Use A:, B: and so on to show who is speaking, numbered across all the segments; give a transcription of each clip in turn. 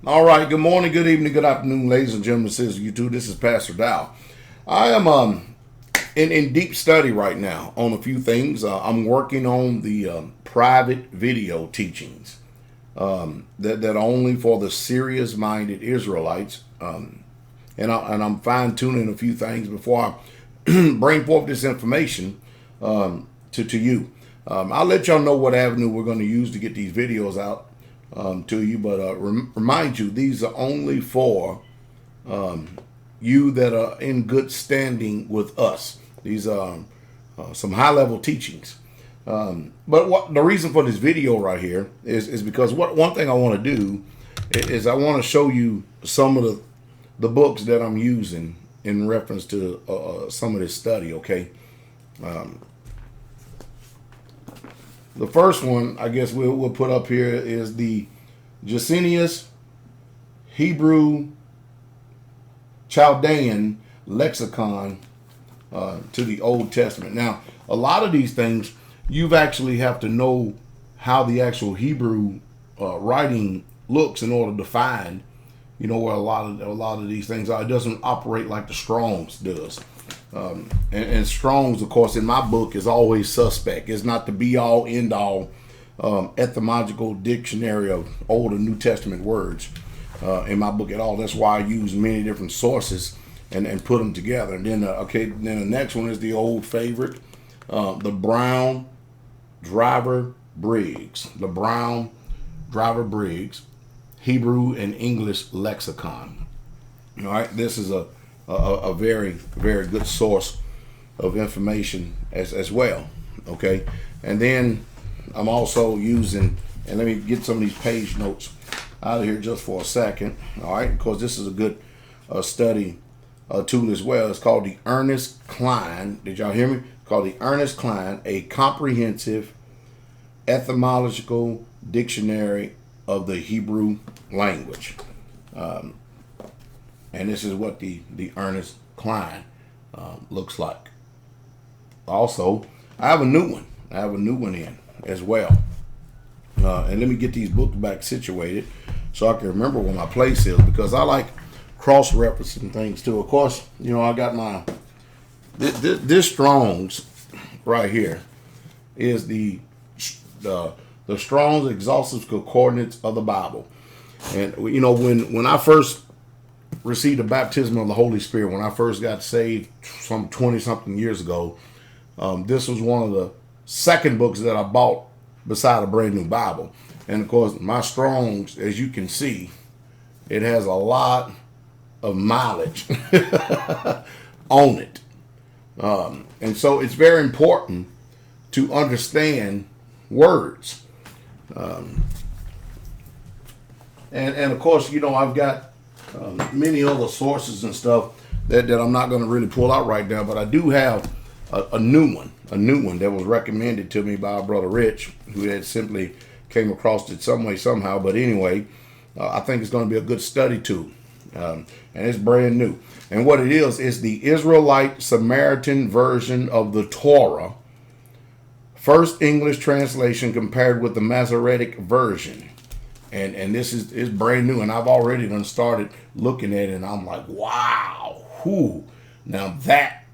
A: All right. Good morning, good evening, good afternoon, ladies and gentlemen, sisters, you too. This is Pastor Dow. I am in deep study right now on a few things. I'm working on the private video teachings that are only for the serious-minded Israelites, and I'm fine tuning a few things before I bring forth this information to you. I'll let y'all know what avenue we're going to use to get these videos out to you, but remind you, these are only for you that are in good standing with us. These are some high level teachings. But what the reason for this video right here is because one thing I want to do is I want to show you some of the books that I'm using in reference to some of this study. Okay. The first one, I guess we'll put up here is the Gesenius Hebrew Chaldean lexicon to the Old Testament. Now, a lot of these things you've actually have to know how the actual Hebrew writing looks in order to find, where a lot of these things are. It doesn't operate like the Strong's does. And Strong's, of course, in my book is always suspect. It's not the be all end all etymological dictionary of Old and New Testament words in my book at all. That's why I use many different sources and put them together. And then then the next one is the old favorite, the Brown Driver Briggs, Hebrew and English lexicon. All right, this is a very, very good source of information as well. Okay, and then I'm also using, and let me get some of these page notes out of here just for a second. All right, because this is a good study tool as well. It's called the Ernest Klein. Did y'all hear me? Called the Ernest Klein, a comprehensive etymological dictionary of the Hebrew language. And this is what the Ernest Klein looks like. Also, I have a new one in as well. And let me get these books back situated so I can remember where my place is, because I like cross-referencing things too. Of course, I got my this Strong's right here is the Strong's Exhaustive Concordance of the Bible. And when I first received the baptism of the Holy Spirit, when I first got saved some 20 something years ago, this was one of the second books that I bought beside a brand new Bible. And of course, my Strong's, as you can see, it has a lot of mileage on it. And so it's very important to understand words. And of course, I've got many other sources and stuff that I'm not going to really pull out right now, but I do have a new one that was recommended to me by our brother Rich, who had simply came across it some way, somehow. But anyway, I think it's going to be a good study tool. And it's brand new. And what it is the Israelite Samaritan version of the Torah, first English translation compared with the Masoretic version. And this is brand new, and I've already done started looking at it, and I'm like, wow, now that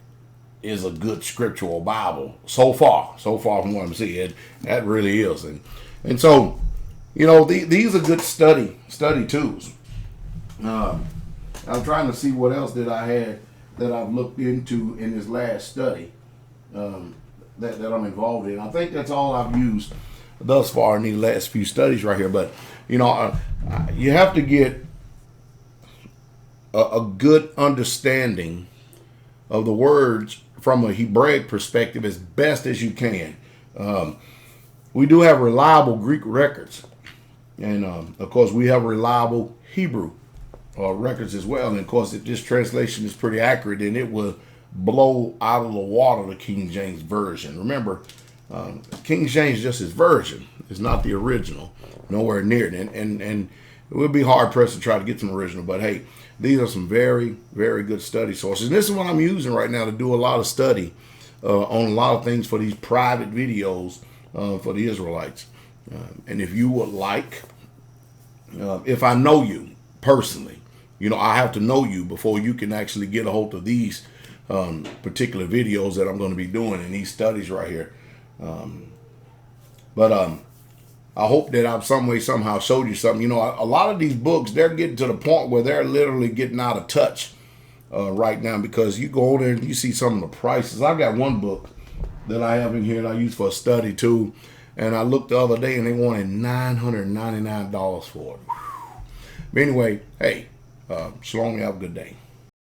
A: is a good scriptural Bible so far from what I'm seeing. That really is. And so, these are good study tools. I'm trying to see what else that I had that I've looked into in this last study that I'm involved in. I think that's all I've used thus far in these last few studies right here. But you have to get a good understanding of the words from a Hebraic perspective as best as you can. We do have reliable Greek records, and of course we have reliable Hebrew records as well. And of course, if this translation is pretty accurate, then it will blow out of the water the King James version. Remember, King James is just his version. It's not the original, nowhere near it. And it would be hard pressed to try to get some original. But hey, these are some very, very good study sources. And this is what I'm using right now to do a lot of study on a lot of things for these private videos for the Israelites. And if you would like, if I know you, personally. You know, I have to know you before you can actually get a hold of these particular videos that I'm going to be doing in these studies right here. But I hope that I've some way, somehow showed you something. You know, a lot of these books, they're getting to the point where they're literally getting out of touch right now, because you go there and you see some of the prices. I've got one book that I have in here that I use for a study too. And I looked the other day and they wanted $999 for it. But anyway, hey, shalom, you have a good day.